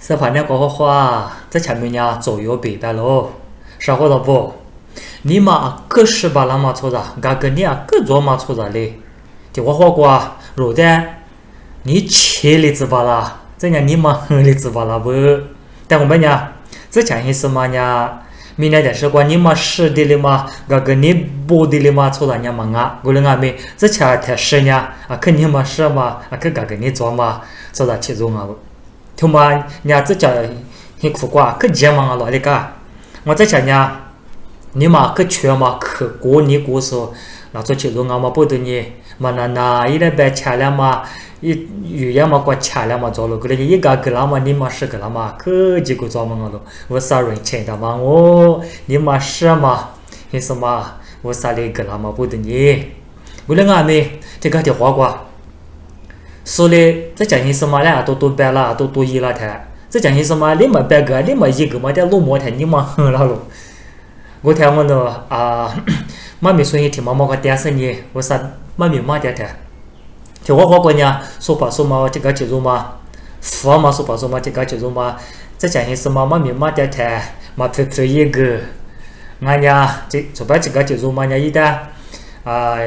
这反正搞话，这前面呢左右北边喽，啥话都不，你嘛各十八那么错的，俺跟你啊各做嘛错的嘞，就我话过，如的你切里子巴啦，这样你嘛喝里子巴啦不？但我们呢，这前些什么呢？明年的时光你嘛是的了嘛，俺跟你不的了嘛错的呢嘛啊，我们俺们这前太是呢，啊跟你嘛是嘛，啊跟俺跟你做嘛，做的其中啊。他妈，伢这家很苦瓜，可急忙啊老的个。我在想呢，你嘛可缺嘛，可过你过说，那做起路啊嘛不得你，嘛那一来白钱了嘛，一语言嘛过钱了嘛做了，个人一个了嘛，你嘛是个了嘛，可几个做嘛了，我啥人钱的嘛哦，你嘛是嘛，还什么，我啥的个了嘛不得你，为了俺们这个的花瓜。所以这讲些什么呢？都白了，都一了台。这讲些什么？你们白个，你们一个嘛的路模台，你们哼了咯。我台我呢啊，妈咪说一天妈妈个电视呢，我啥妈咪妈的台。就我话过呢，说把说嘛这个节奏嘛，佛嘛说把说嘛这个节奏嘛，这讲些什么妈咪妈的台，嘛配一个，俺呀这说把这个节奏嘛呢一的啊。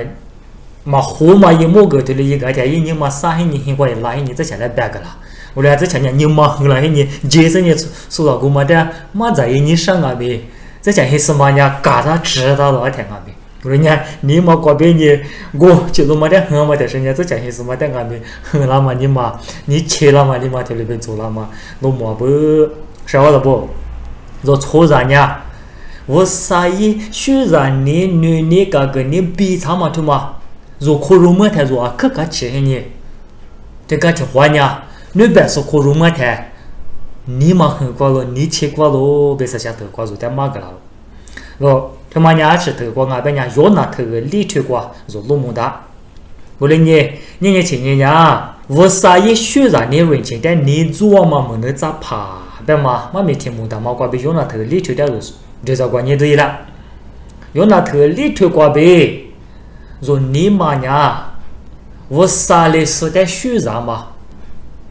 嘛好嘛一摸个对了一个天一年嘛3年过来来一年这钱来白个了，我俩这钱呢你嘛后来一年节省呢收到过嘛的嘛在一年上啊呗，这钱是什么呢？嘎达知道了天啊呗，我说呢你嘛过边呢我就是嘛的很嘛的是呢这钱是什么的啊呗，很了嘛你嘛你切了嘛你嘛在里边做了嘛，我嘛不啥话都不，做错人呢，我啥意虽然你你个个你比他嘛对吗？如可入门台做啊，可个钱呢？这个钱花呢？你别说可入门台，你嘛很过了，你吃过了，别说下头过，就得买个了。我他妈伢吃头过，俺别伢要拿头个里头过，就弄么的。我问你前年呀，我啥也虽然你人情，但你做嘛没能咋爬，别嘛，没听不到嘛，过别要拿头里头的就这关键对了，要拿头里头过别。说你妈呀，我啥嘞是在虚然嘛？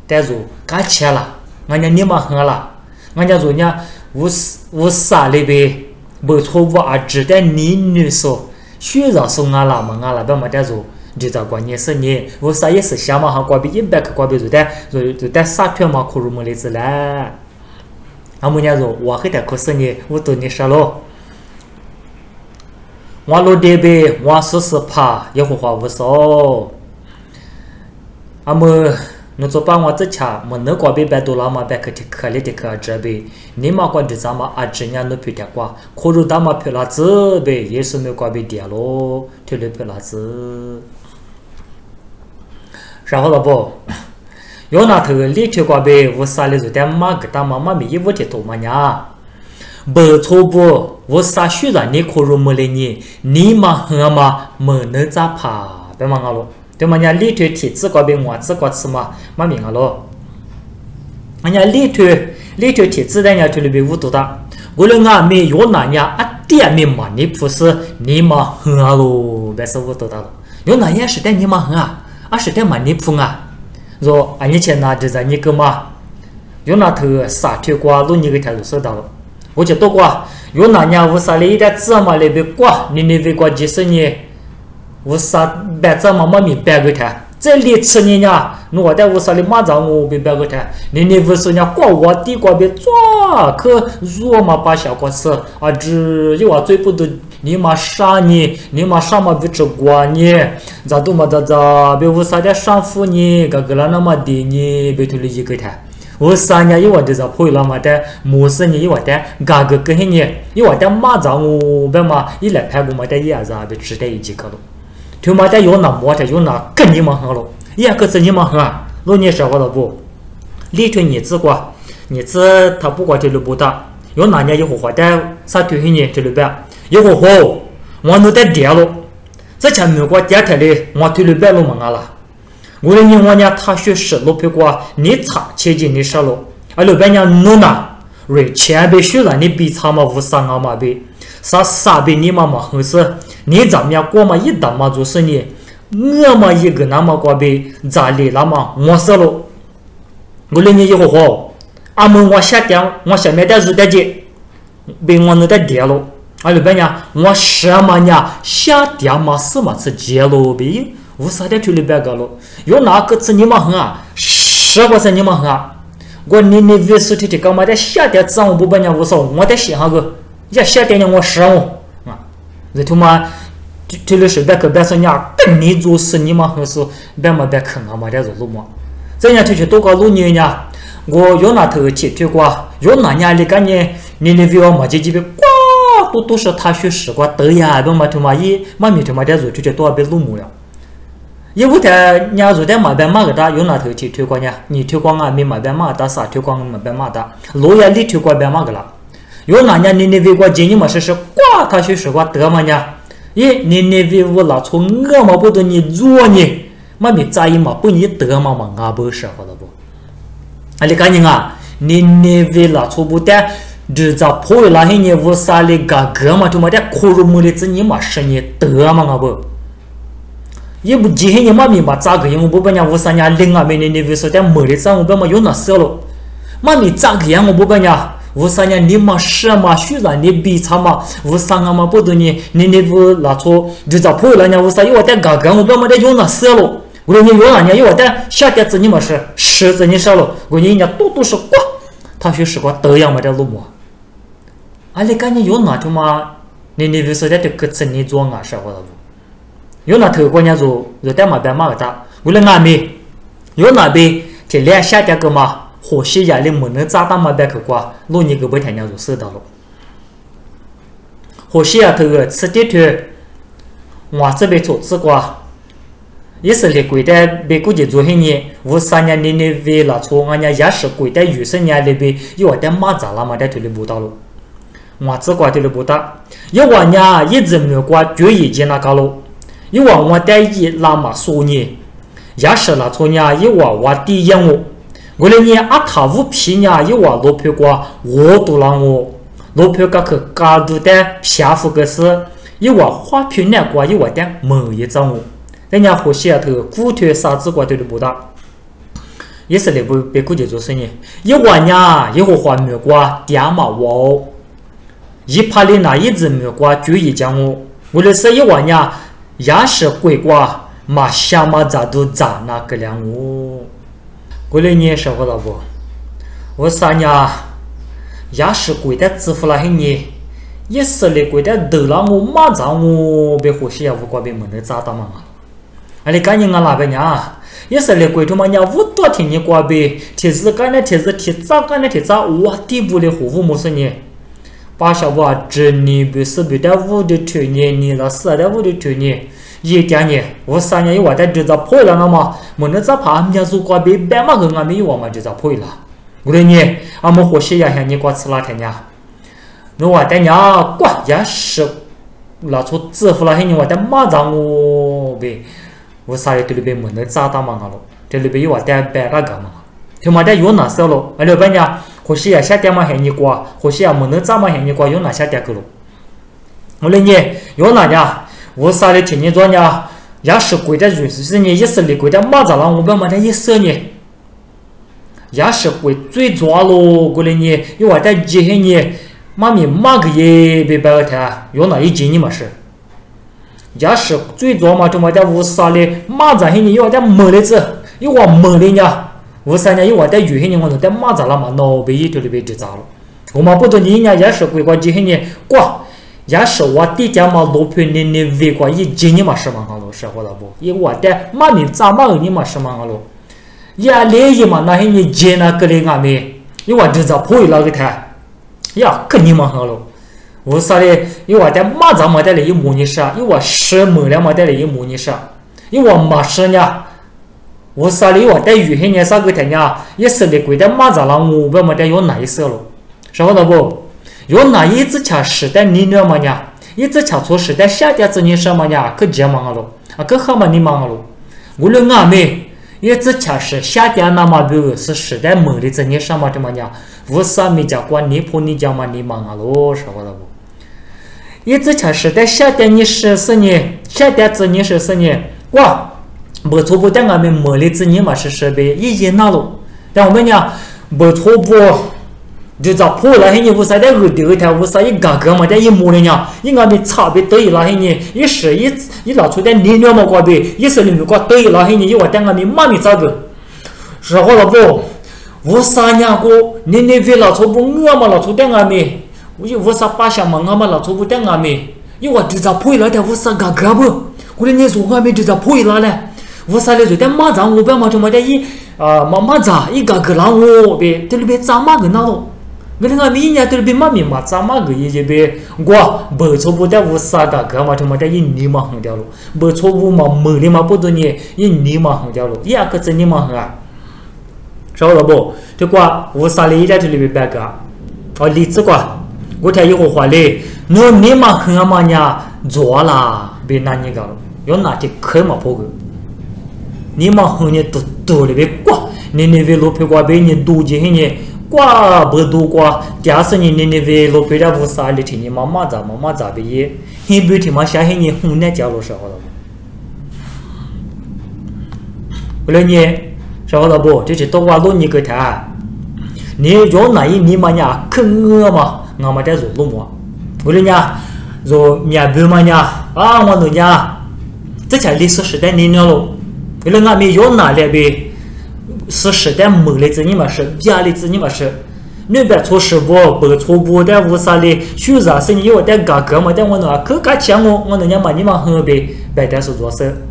但是干钱了，俺家你妈很了，俺家说呢，我啥嘞呗？不错，我啊知道你女说虚然说俺了嘛，俺了别么的说，就这关键是你，我啥也是想嘛，哈，过比100个过比就在啥票嘛，可入么例子嘞？俺们家说我还得可是你，我对你说了。我老爹呗，我试试爬，也会花无少。俺们那做把我这钱，没能过别多了嘛，别去可里的可这呗。你嘛过的咱们啊，这样都皮的过，可如咱们皮拉子呗，也是没过别点咯，推了皮拉子。然后了不？要拿头里头过呗，我啥哩就得买个咱们没一屋的多嘛呀。不错不，我啥虽然你可入么嘞你嘛很嘛没能咋爬，别嘛个咯，对嘛伢里头体质个别我自个吃嘛，嘛明个咯，俺伢里头体质的伢头里边无多大，我了俺没有那伢啊点没嘛你不是你嘛很啊咯，别是无多大了，有那伢是的你嘛很啊，啊是的嘛你不啊，说俺以前拿着在你个嘛，有那头啥头瓜路你个条就收到了。我就多过，有那年我啥哩一点芝麻里边过，你那边过几十年，我啥白芝麻没白个台，这里吃你呢，我在我啥哩马上我被白个台，你那不是呢过我地过边做，可肉嘛把小过吃，啊只有我嘴不都你嘛杀你嘛杀嘛不吃过你，咋都嘛咋别我啥的上夫你，个了那么的你别头里一个台。我3年一晚的在配了嘛的，没事你一晚的，嘎个跟你一晚的马上我别嘛一来拍过嘛的也是被吃的一几个了，他妈的有那么的有那跟你们好了，也可是你们好，老年时候了不，里头你只过，你只他不过这里不大，有那年以后花的啥推你这里边，以后好，我都在跌了，这前面过跌台的我推里边了嘛了。我的人我呢，他学识路皮过，你查切进你识路，而老板娘弄呐，瑞前边学让你比查嘛无啥啊嘛呗，啥边你嘛嘛很是，你咱们过嘛一打嘛就是你，我嘛一个那么过呗，咋哩那么我识路，我的人以后好，阿们我下点我下面的是的姐，被我那的跌了。啊，里边呀，我什么呀？下点嘛是嘛是跌了呗？我啥的去里边搞了？有哪个字你们很啊？什么是你们很啊？我你为事体干嘛的下点字我不办呀？我说我得写下个，呀下点呢我什么啊？这他妈这里是别个别说呀，跟你做事你们很是别嘛别坑啊嘛的路嘛，这样就多个路年呀。我有那头去推过，有那年里干呢，你为我嘛这几边呱都是他学时光得呀，不嘛他妈一嘛咪他妈的做就多被路木了。因为他你要做的嘛边嘛个的，有那头去推过呢，你推过啊，没嘛边嘛的啥推过嘛边嘛的，路也里推过边嘛个了。有那年你为我今年嘛是呱他学时光得嘛呢？咦，你为我老从我嘛不都你做呢？嘛咪在意嘛不你得嘛嘛啊不是好的不？啊，你看你啊，你为了错不的，只在破了你我啥哩个个嘛，他妈的苦肉木的子你嘛是你得嘛啊不？也不今天你嘛咪嘛咋个样？我不把人我啥人领啊没你为说的没的啥我把嘛有那事了，嘛咪咋个样？我不把人我啥人你嘛是嘛虽然你比他嘛，我啥啊嘛不懂你我那错只在破了人我啥有我的个个我把嘛的有那事了。我说你有哪年有的下点子你们是十字你少了，我人家多是呱，他学时光都样么的路么？啊，你赶紧有哪头嘛？你为说的这个字你做啊啥个不？有哪头过年做在嘛边嘛个的？我来俺们有哪边这两下点个嘛？或许压力没能咋大嘛边去过，路你个不天天就收到了。或许啊，头个吃点头，我这边做吃过。也是来贵的，别估计做些年，我3年你为了错，俺家也是贵的，20年里边有点马扎了嘛，在这里不到了，我只管这里不到，有我呢一直没有过决议进那个了，有我在一拉嘛说呢，也是那错呢，有我第一我，我来呢阿他无皮呢，有我老皮过，我都让我老皮个去搞度的皮肤个是，有我花皮那过，有我的某一张我。人家或许啊，头骨头啥子过头都不大，也是那不别估计做生意。一晚呀，一会花没过点嘛我，一怕你那一直没过注意讲我的是一晚呀，也是贵过嘛想嘛咋都咋那个量我。过来年说过了不？我3年也是贵的支付了很年，也是那贵的都让我马上我别或许啊，我过别没能咋到嘛。啊，你赶紧啊，那边呀，也是来贵他妈呀，我多听你过呗，提示干的提示提咋干的提咋，我地不的护肤没事呢。把小娃这你不是别的屋的去年，你那4的屋的去年，一点年，我3年有我在这咋破了嘛？没能咋怕俺家做过呗，别嘛个俺没有嘛就咋破了。我的你，俺们或许呀，像你过吃那天呀，那我的呀，过也是那出支付了很我的马上我呗。我啥里这里边没能咋到嘛了，这里边有我带白那个嘛，他妈的有哪少了？俺老板娘或许也下点嘛嫌你过，或许也没能咋嘛嫌你过，有哪下点个了？我来呢有哪呀？我啥里听你做呢？也是贵的就是呢，也是里贵的马扎了，我不嘛的也是呢，也是贵最抓咯，过来呢有我带几些呢，妈咪马个也别白个他，有哪一斤你嘛是？也是最早嘛，他妈的我啥嘞？马扎些人有点没的子，有我没的呢。我3年有我在有些人我都在马扎了嘛，脑被一头里被治扎了。我嘛不懂你呢，也是规划这些人过，也是我弟家嘛老婆你为过一斤你嘛是嘛好咯，是或者不？因为我的妈咪咋嘛你嘛是嘛好咯？也来一嘛那些人斤那个嘞俺们，因为我知道破了个他，呀跟你嘛好咯。我啥嘞？因为我在马扎嘛带来一模拟啥，因为我10没了嘛带来一模拟啥，因为我马是呢，我啥嘞？我在有些年啥个天呢？也是嘞，贵的马扎了，我不嘛带有哪一色了？晓得不？有哪一只卡时代你了嘛呢？一只卡错时代下点子你什么呢？可结忙了，啊可好嘛你忙了？我了俺们一只卡是下点那么多是时代没的子你什么的嘛呢？我啥没讲过你婆你讲嘛你忙了，晓得不？一直查时代下点你14年，下点子你14年，哇，没错不但俺们没的子你嘛是设备已经拿了，但我们呢，不错不，就咋破了嘿你乌啥的二丢他乌啥一嘎嘎嘛的一摸的呀，一俺们差别对了嘿你，一时一拿出点力量嘛过呗，一时里面过对了嘿你，一我等俺们妈咪咋个，是好了不？乌啥年过，你为老错不我嘛老错等俺们，乌啥把下嘛我嘛老错不等俺们，一我就咋破了的乌啥嘎嘎不？我的你说俺们就咋破了嘞？乌啥的就点马上我不要嘛就嘛的一妈咋一嘎嘎让我呗，这里边咋嘛个那咯？我那个米伢这里边妈咪嘛咋嘛个也就呗，我不错不的乌啥嘎嘎嘛就嘛的一年嘛横掉了，不错不嘛没的嘛不多年一年嘛横掉了，一个真的嘛横啊，晓得不？就过乌啥的一在这里边白个，例子过，我听一个话嘞，那你嘛横嘛伢做啦，别拿你个了，要拿去开嘛破个。你嘛横你多里边过，你那边路皮过边你多几你过不多过，假设你那边路皮的乌啥里天你妈妈咋别耶，你别天嘛下黑你红那家路是好了不？为了你是好了不？就是多话路你个他，你要哪一你嘛呀坑我嘛，我嘛在做路么？为了呀，做面包嘛呀啊我弄呀，这才历史时代你了喽。为了俺们要拿来呗，是时代没了子你嘛是，家里子你嘛是，你别错失不错不的无啥的，学啥是你有点嘎嘎嘛的我那可干钱我那年嘛你嘛很呗，白天是做事，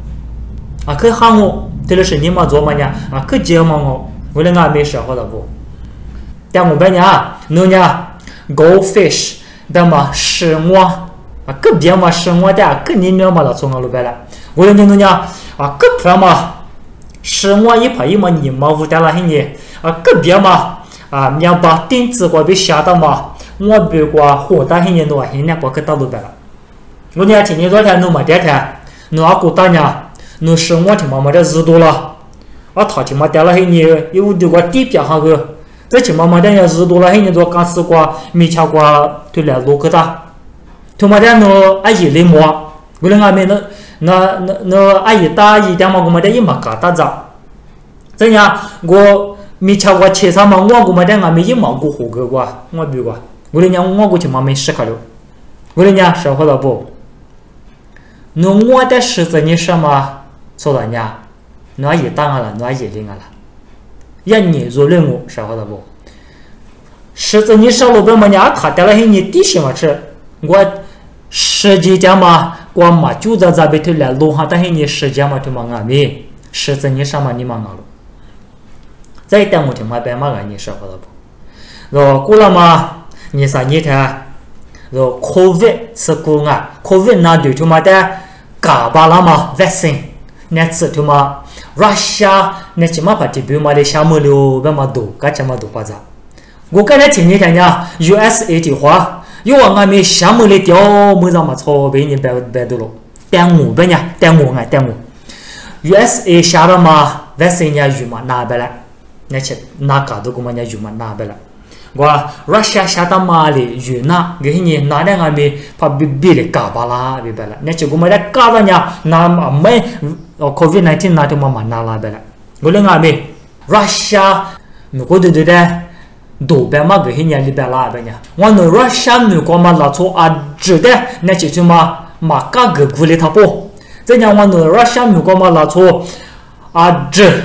啊可喊我，这里是你嘛做嘛呀，啊可接嘛我，为了俺们生活的不，但我白呀，那呀 ，goldfish 的嘛是我，啊可别嘛是我的，可你那嘛了从我路白了，为了你那呀。啊，个别嘛，是我一拍一嘛，你嘛无得了嘿你啊，个别嘛啊，面把钉子过被下到嘛，我别过火大嘿你弄嘿那过去到路白了。我呢天天昨天弄嘛这天，弄阿古大呢，弄是我天嘛的日多了，啊他天嘛得了嘿你，有的个地边上个，这天嘛的日多了嘿你做刚吃过，没吃过就来路去的，他妈的弄阿姨来摸，为了俺们那阿姨大姨点嘛，我们的一嘛嘎达子，这样我没吃过车上嘛，我们的俺们一毛过火个过，我比过，为了让我过去嘛没试开了，为了让生活了不，那我的实质你什么做了呢？那也当了，那也领了，也你做任务生活了不？实质你上路边嘛，你他带了些你底线嘛吃，我实际讲嘛。我嘛就在这边头来路上，但是你时间嘛就嘛俺们，实质你上嘛你嘛俺了，再等我就嘛别嘛俺你生活了不？然后过了嘛，你啥你看，然后 COVID 是过啊 ，COVID 那对就嘛的嘎巴啦嘛 vaccine， 那次就嘛 Russia 那起码把这边嘛的项目了，别嘛多，干什么多花子？我刚才听你讲呀 ，USA 的话。有俺们项目的调没让嘛操被你白多了，但我呗呀，但我USA 下了嘛，vaccine呀鱼嘛拿不来，那些拿嘎都给嘛鱼嘛拿不来，我 Russia 下到嘛的鱼拿，给你拿的俺们怕比的嘎巴啦，比白了，那些给嘛的嘎巴呀，拿嘛没COVID-19 拿的嘛拿啦白了，我的俺们 Russia 没过对的。多白嘛个人家里边拉边呀，我那若下面过嘛拉错啊，值得那就是嘛嘎个鼓励他不？这样我那若下面过嘛拉错啊，值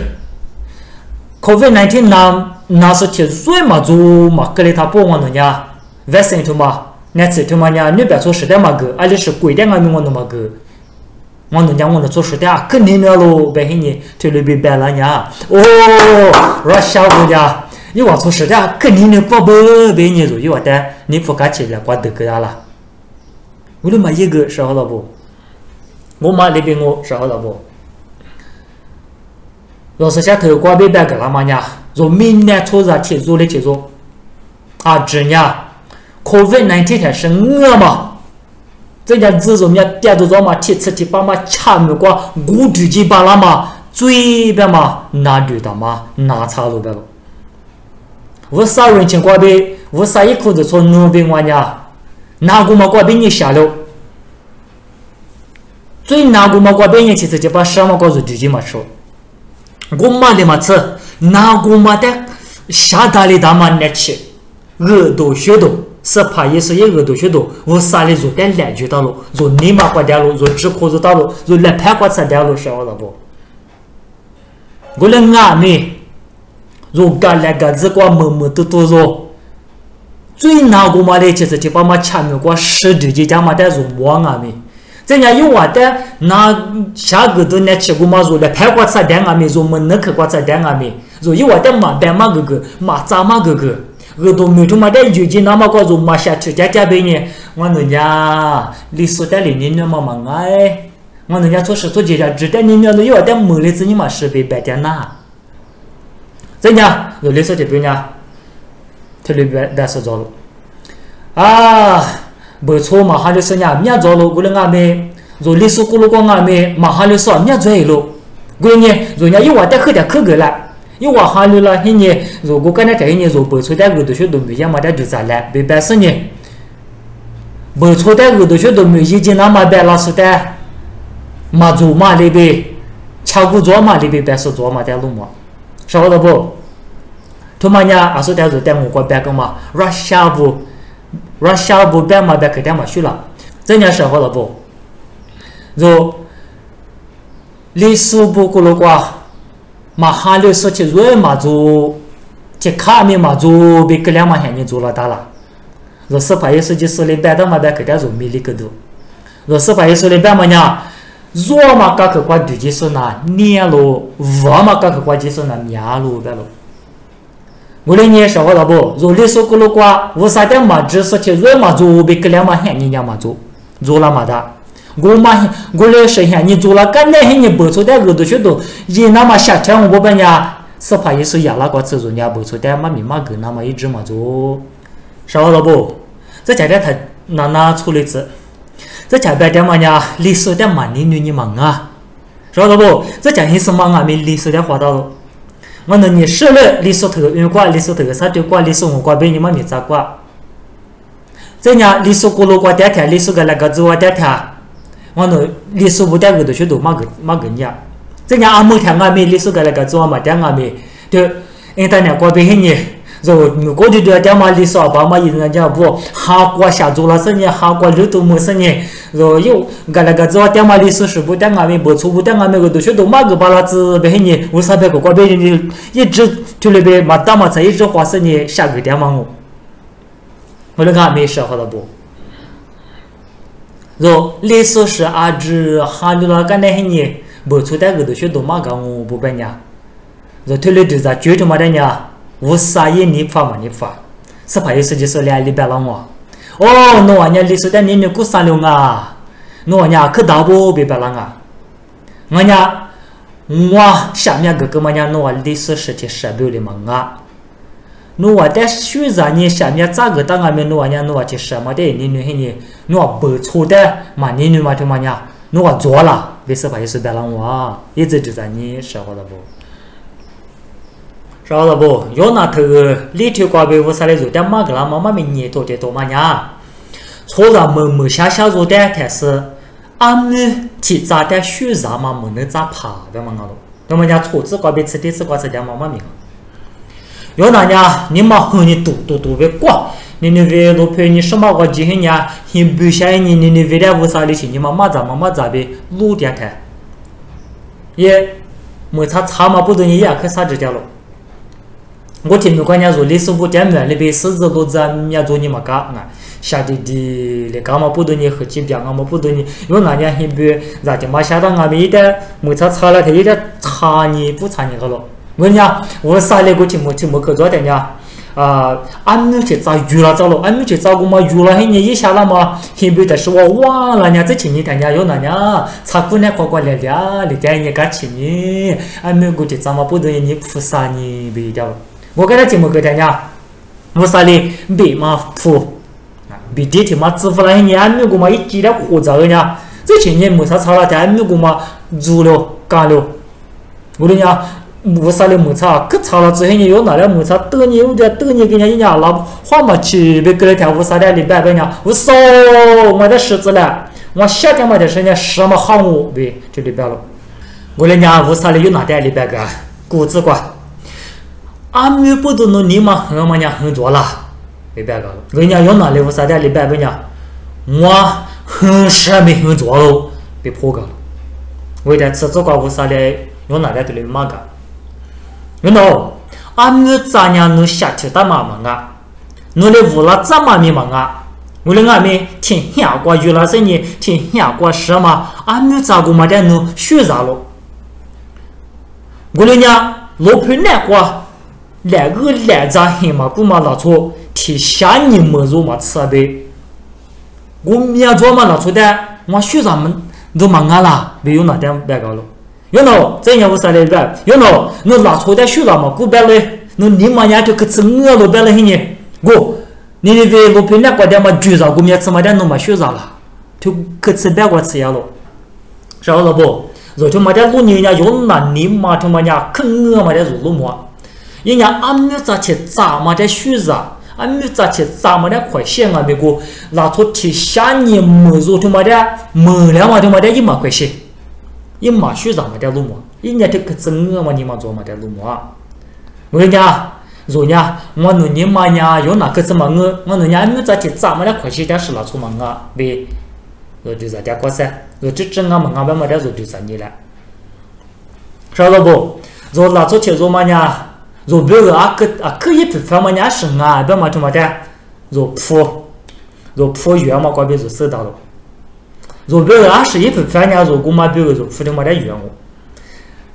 COVID-19 那是去最嘛做嘛鼓励他不？我那呀 vaccine to嘛，那次to嘛呀，你别说实在嘛个，而且是贵的俺们我那嘛个。我那家我那做实的，肯定了喽，别人你这里边白了呀，哦，若下个呀。你往出实的，肯定的宝贝被你做，有的你不敢起来，挂得个了。我他妈一个说好了不？我妈那边我说好了不？要是下头挂被白个了嘛呀？做明年初日去做的去做，啊，这呀 ，COVID-19 才是我嘛，这家自从呀点都做嘛，提吃提把嘛吃没过，我自己把了嘛，嘴边嘛拿对的嘛，拿差路边了。我啥人情过呗，我啥一口子从那边玩呀，哪个嘛过边你下了，最哪个嘛过边你其实就把什么过子自己嘛说，我妈的嘛吃，哪个嘛的下大里大嘛那吃，耳朵血多，是怕也是也耳朵血多，我啥里做点烂剧道路，做你妈瓜掉路，做纸壳子道路，做来拍瓜子掉路，晓得不？我来俺们，做干来干子瓜么么多多做，最难过嘛的就是就把嘛前面瓜10几几家嘛在做么俺们。这家有话的，那下个都那吃过嘛做来拍瓜子掉俺们，做么能去瓜子掉俺们。rồi yêu ở mà bé mà gờ mà cha mà gờ gờ đồ mình chúng mà đây dù gì nó mà có dùng mà sẽ chửi cha bên nhỉ ngoan người nhà lý số đây là nên mà ngay ngoan người nhà số số gì ra chỉ đây nên nó yêu ở mười lý số nhưng mà sự bị bé cha na thế nha rồi lý số gì bên nha thì lý bé số rồi bữa số mà hai lý số nhà nhà rồi rồi người nghe rồi lý số cô cô nghe mà hai lý số nhà rồi rồi nhỉ rồi nhà yêu ở đây khơi gờ lại yêu hòa hai lứa là hình như rồi cô cái này cái như rồi bữa số đã gửi đồ số đồng mỹ mà đã được trả lại bị bé sinh nhỉ bữa số đã gửi đồ số đồng mỹ chỉ nằm mà bé là số đã mà dù mà đi bị chào cô gió mà đi bị bé số gió mà đã luôn mà sao đó bộ thôi mà nhà số đã rồi đang ngủ qua bé cơ mà Russia bộ bé mà bé cái đang mà xí là thế nhà sao đó bộ rồi lý số bộ cô lo qua mà hai lứa số chỉ rồi mà dù chỉ khá mi mà dù bị cái mà hiện như dù là ta là rồi số phải số chỉ số lên bé đó mà bé cái đó rồi mi lý cái đó rồi số phải số lên bé mà nhà dù mà các cái quan chỉ số nào nia lo vợ mà các cái quan chỉ số nào nhà lo bé lo mỗi lần nhớ sao đó bộ rồi lý số cô qua vô sai đấy mà chỉ số chỉ rồi mà dù bị cái mà hiện như nhà mà dù là mà đã cô lấy sự hiện như dù là cái này hình như bữa số đấy rồi tôi nói gì nào mà sát theo một bên nhà sẽ phải sự giả là có sự rồi nhà bữa số đấy mà mình mà cứ nào mà ít mà dù sao đó bộ这家的他拿出来子这家别的嘛呀历史的嘛你你忙啊sao đó bộ这家很什么啊没历史的话到我那你是了历史头因为历史头啥就挂历史我挂别你嘛没咋挂这家历史过路挂点点历史个那个字我点点我那历史不带个都学都嘛个呀，这样阿木听阿没历史个那个做嘛听阿没，就因他那过别很呢，就过去就听嘛历史把嘛人家不哈过下做了生意，哈过日都没生意，就有个那个做听嘛历史是不听阿没，不错不听阿没个都学都嘛个把那子别很呢，为啥别个过别人一直就那边嘛打嘛才一直花生意下个听嘛我那个阿没说好了不？rồi lịch sử是阿只哈鲁拉个那些年，不出代个都学多嘛个我不办呀，rồi推理就在绝对嘛的呀，无啥也你发嘛你发，是怕有时就是俩礼拜了我，哦，那玩意历史的年年过三六啊，那玩意可大不别白了啊，我呀我下面个嘛呀，那历史是提十标的嘛啊。nu wa da shu za ni sha mya za ga ta nga me nu wa nya nu wa che sha ma de ni nu he ni nu wa bo chu da ma ni nu ma de ma nya nu wa zo la be se ba ye su da lang wa ye zhe zhe za ni sha ho da bo sha da bo yo na the li thu kwa be wo sa le zo da ma ga la ma me ni to de to ma nya cho za mo mo sha sha zo da ta se am ne chi za da shu za ma mo ne za pa de ma nga lo to ma nya cho zi kwa be ci de zi kwa zi da ma me有哪呀？你妈和你赌别过，你为路陪你什么个几年？你不想你为了无啥的钱，你妈咋的路点台，也没差嘛不多你也可啥子掉了。我听没关键说历史不点面那边狮子路子面做你嘛干啊，下的那干嘛不多你和几边啊嘛不多你，有哪呀？你不咋的嘛下到俺们一点没差了，他一点差你不差你个了。我呀，我啥来个题目可做的呀？俺们去找鱼了，俺们去找个嘛鱼了，你一下了嘛，你不得是我忘了呢？这几年呀，有哪呀？查过那呱来了，你带你干起呢？俺们过去找嘛不得你菩萨你别掉。我给他题目可的呀，我啥哩别嘛菩，别的题嘛支付了，你俺们个嘛一记了活着呢？这几年没啥差了，但俺们个嘛做了干了，我的呀。没啥的没差，可差了之后你有哪来没差？等你有点等你给人家拿花嘛去，别给人家无啥的礼拜别人，我烧我的柿子了，我夏天嘛的时间什么好我别就礼拜了，我人家无啥的有哪点礼拜个谷子瓜，阿弥不都侬你嘛很嘛呀很多了，没白搞了。人家有哪里我啥的里边人家我很是没很多喽，被破搞了。为了吃这个我啥的有哪里都来嘛个，you know， 阿弥咋样侬下去打嘛嘛啊，侬来无了怎么咪嘛啊？我们俺们听下过有了生意，听下过什么？俺们咋个嘛的侬学啥了？我们家老婆那个来个来着黑嘛，姑嘛老错提下你么子嘛吃呗？我面做嘛老错的，我学啥么都嘛俺啦，没有那点白搞了。有喏，这样我啥来白？有喏，侬老错的学啥嘛？古白嘞，侬你嘛呀就去吃我了白了嘿呢？我。你那边路边那个点嘛，居上我们吃嘛点弄嘛学啥了？就去吃别个吃呀咯，是不是不？若就嘛点路人家有那你嘛他妈呀，坑我嘛点路么？人家俺们咋去咋嘛点学啥？俺们咋去咋嘛点快些啊？别个拉出提下年么若他妈点么了嘛他妈点一嘛快些，一嘛学啥嘛点路么？人家就去吃我嘛你嘛做嘛点路么？我跟你讲。rồi nha, ngon nụ nhím mà nha, yếu nào cứ xem mà ngơ, ngon nụ nha, nó ra chỉ chạm mà đã khỏi chỉ đã sửa lại số mà ngơ, vì rồi từ giờ đã qua xe, rồi trước chân mà ngơ bên mà đã rồi từ giờ như lại, sao rồi bộ, rồi là số chiều rồi mà nha, rồi bây giờ cứ ít phải mà nha sừng à, bên mà chúng ta rồi phô yếu mà qua bây giờ sửa到了, rồi bây giờ是ít phải nha, rồi cũng mà bây giờ rồi phô thì mà đã yếu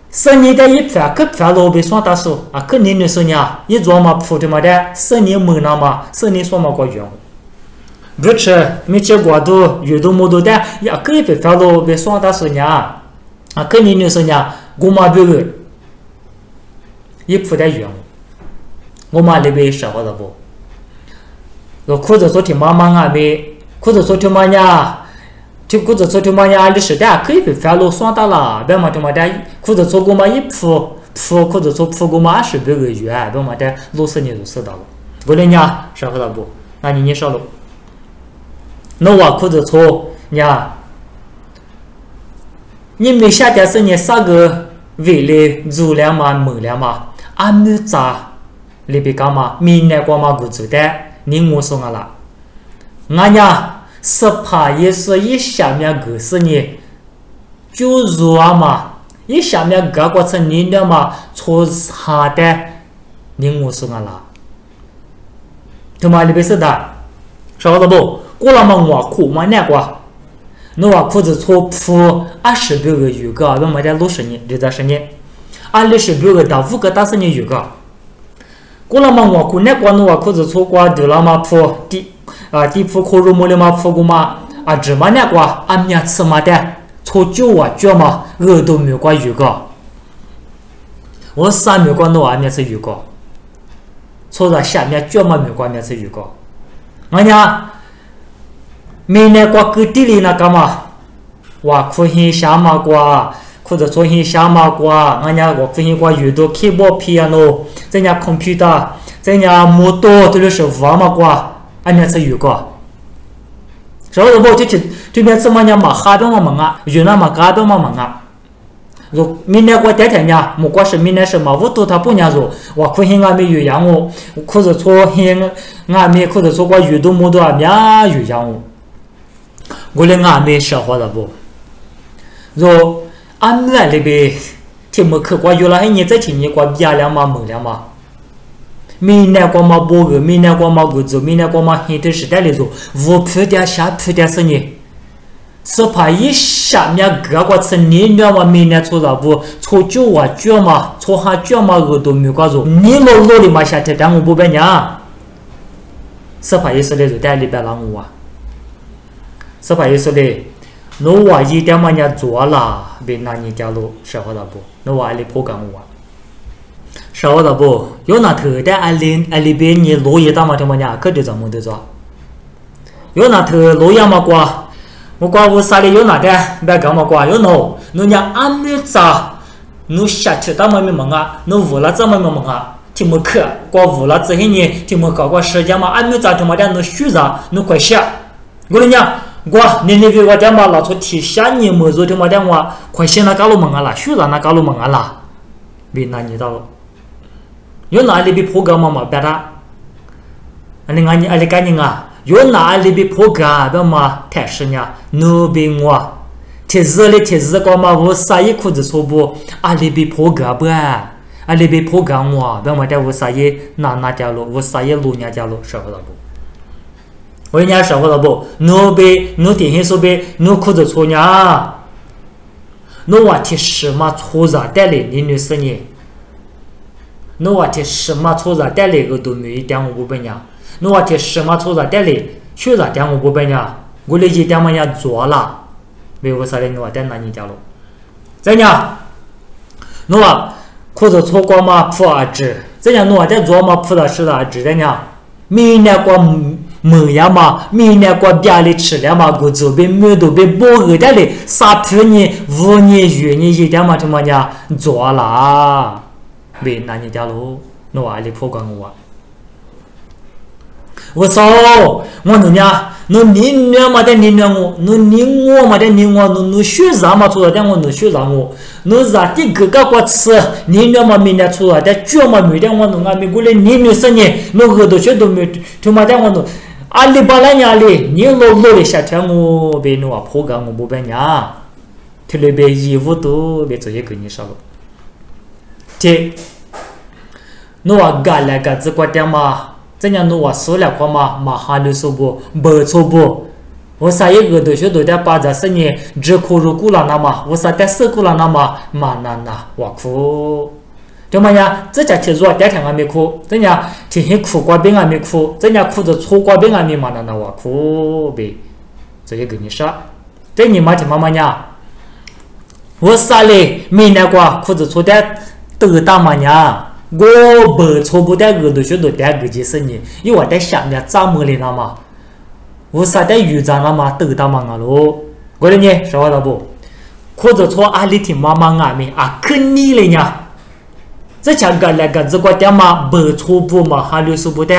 生年的一片，可片老被双大手啊，可年的时呢，一做嘛铺的嘛的，生年没那嘛，生年说嘛个用，不吃没吃过多，遇到么多的，呀，可一片老被双大手呢，啊，可年的时呢，我嘛别个一铺的用，我嘛那边少了不，我裤子昨天妈妈啊没，裤子昨天妈呀。就裤子做他妈呀，历史的可以被翻了算大了，别嘛他妈的裤子做过嘛一铺裤子做铺过嘛20多个月，别嘛的60年就死到了。我的呀，少不了不？那你少了。那我裤子做呀，你没下点是你啥个为了做了嘛没了嘛？俺们咋里边干嘛？明年过嘛不做的，你我说了，俺呀。是怕也是一下面个是呢，就如啊嘛，一下面个过程你了嘛，错啥的，你我说啦，他妈里边是的，晓得不？过了嘛我苦嘛那个，那我裤子错铺20多个月个，那么的60年，60年，20多个到5个80年月个，过了嘛我苦那个，那我裤子错过对了嘛铺地铺可入么了嘛铺过嘛啊，芝麻那个俺们吃嘛的，错酒啊脚嘛，耳朵没过鱼个，我上面过那俺们吃鱼个，错在下面脚嘛没过面吃鱼个，俺呀，没那个个地里那干嘛，我苦hin下嘛过，或者错hin下嘛过，俺呀我苦hin过鱼多 keyboard piano， 这家 computer， 这家摩托都是玩嘛过。俺们吃鱼个，然后我就边吃嘛呀嘛哈边嘛忙啊，云南嘛嘎边嘛忙啊，如明年过天天呀，莫过是明年是嘛，我都他不年做，我可能俺们有养我，或者说hen俺们或者说过鱼都么多啊，面有养我，我嘞俺们生活的不，如俺们那边听没去过有了，你在听你过别两嘛没两嘛。明年过嘛不个，明年过嘛不做，明年过嘛现在时代里做，无铺点下铺点是呢，是怕一下面各个吃你了嘛，明年做啥不？做酒啊酒嘛，做下酒嘛耳朵没挂住，你老老的嘛下天但我不白娘，是怕意思的就带里边让我啊，是怕意思的，那我一点嘛人做了，别拿你家路生活的不？那我还得破干我。少的不，有那头的阿里边你落叶大嘛，他妈呀，可得怎么得着？有那头落叶嘛瓜，我瓜我啥里有那的，别干嘛瓜，有喏家俺们咋，侬下去大嘛没忙啊，侬无了怎么没忙啊？听没课，瓜无了之后呢，听没搞过时间嘛，俺们咋他妈的侬学啥，侬快些，我跟你讲，你为我的嘛老出提下你么做他妈的我快些那搞了忙啊啦，学啥那搞了忙啊啦，别拿你到了。有哪里比破格嘛别的，你看你干你啊，有哪里比破格别嘛太实呢？努比我，天日个嘛我啥也裤子错不，阿里比破格不啊？阿里比破格我，别嘛在我啥也拿家路，我啥也路人家路，舍不得不？我人家舍不得不？努比努天天说比努裤子错呢？努话天什么错着带来你女生呢？努话天什么错着带来个都没一点五百呢？努话天什么错着带来学着点五百呢？我理解点么样做了，没有啥的努话带哪你家路？怎样？努话裤子错过嘛破啊纸，怎样努话带做嘛破的是的纸怎样？明年过没呀嘛，明年过家里吃了嘛，我这边没都被包二的嘞，3年、5年、6年一点嘛，什么呀？做了，没那你家喽，我阿里破光我。我操！我弄呀，弄你嘛的你我，弄你我嘛的你我，弄学啥嘛出来的我弄学啥我，弄啥的个个吃，你嘛明年出来的，脚嘛没的我弄啊没过来，你生年，弄个都学都没，他妈的我弄。阿里巴拉伢哩，你老的下天我别弄啊破干我不别伢，他那边义务都别做一个你少了。这，弄啊干来干子过点嘛，怎样弄啊收了过嘛，马哈六收不，不收不。我啥一个都学都在把这生年只扣入过了那么，我啥在收过了那么，嘛那我哭。怎么样？这家去做第二天还没哭，怎样？天天哭瓜饼还没哭，怎样哭着搓瓜饼还没嘛？那我哭呗，这也跟你说，这你妈听妈妈呀？我啥嘞？明年瓜哭着搓的都大嘛呀？我不搓不的个都学都带个几十年，因为我在下面咋么的那嘛？我啥在预兆那嘛都大嘛啊喽？我的呢，说话不？哭着搓阿里听妈妈啊没啊？肯你了呢？这强个那个这个点嘛不错不嘛还留守不的，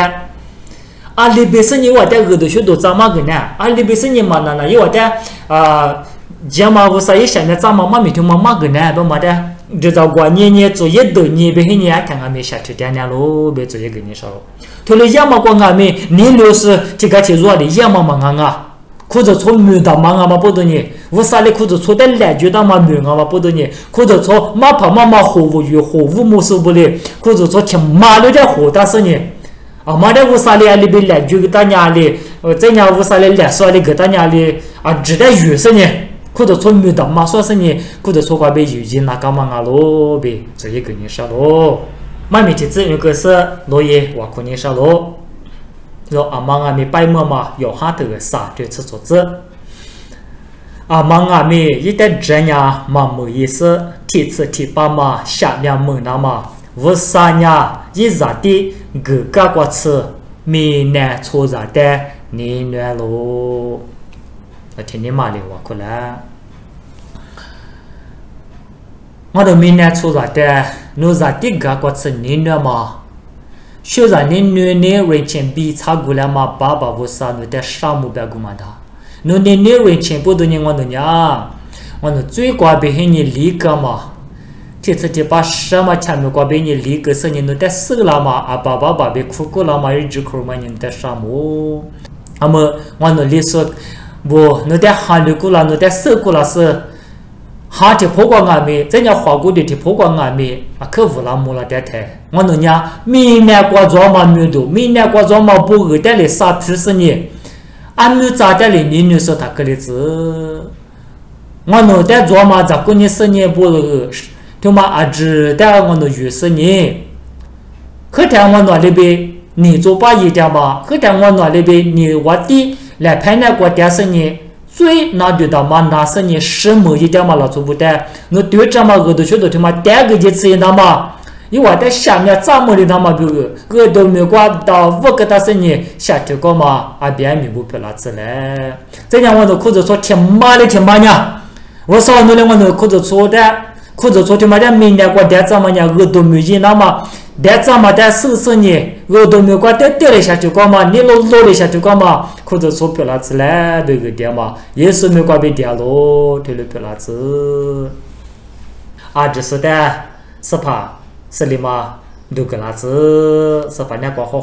阿里边是你我的耳朵学都怎么个呢？阿里边是你嘛那因为的讲嘛我啥也想的怎么嘛没听妈妈个呢？不嘛的，就照过年做一多年别你啊看俺没下去点点喽，别做一个你说，他了也嘛光俺没你留是这个去做的也嘛啊。或者从没到忙啊嘛不多呢，我啥哩或者从在来就到嘛没啊嘛不多呢，或者从马跑嘛货物与货物没收不哩，或者从听马路的货大事呢，啊马的我啥哩啊里边来就给大家哩，这样我啥哩来说哩给大家哩啊只在有事呢，或者从没到嘛说事呢，或者从qua被有人那干嘛啊咯呗，这一个你说咯，嘛没去自由个是罗耶我可你说咯。说阿妈阿咪拜么嘛，有哈头个啥对吃做子。阿妈阿咪一旦这样嘛没意思，提次提把嘛下面门那嘛，无啥呀，一咋的个个过吃，明年错咋的你年咯，我听你妈的话过来。我都明年错咋的，侬咋的个过吃你年嘛？学着你女人前比查过来嘛，爸爸我啥侬在啥目标过嘛的？侬你女人前不多年我侬呀，我侬最关别你离个嘛，这次就把什么前面关别你离个是你侬在死了嘛？啊爸爸别哭过了嘛，日子口嘛你在啥目？那么我侬离说不，侬在喊离过了，侬在死过了是。哈提破光阿米，这样花过的提破光阿米，啊，可不拉木了的太。我侬呀，明年过做嘛没多，明年过做嘛不二代的啥皮是呢？俺们咋的哩？你说他个例子，我侬在做嘛咋过你10年不二，他妈啊只在我侬20年，后天我侬那边你做把一点嘛，后天我侬那边你我的来拍那过10年。最拿对到嘛，那是你什么一点嘛老做不得，我对着嘛耳朵学到他妈第二个就吃的嘛，因为在下面怎么的那么多个，耳朵没挂到5个大是你下头个嘛，啊别没不漂亮子嘞，这样我都哭着说挺妈呢，我说你我都哭着说的，哭着说他妈的明年过点怎么样，耳朵没劲那么。别怎么的试呢？我都没管掉了下去干嘛？你落了下去干嘛？或者说漂亮子嘞，这个点嘛，也是没管被掉了，对了漂亮子。啊，这是的，是怕是的嘛？ ดูกะลาซึสะฟันยากว่าข้อ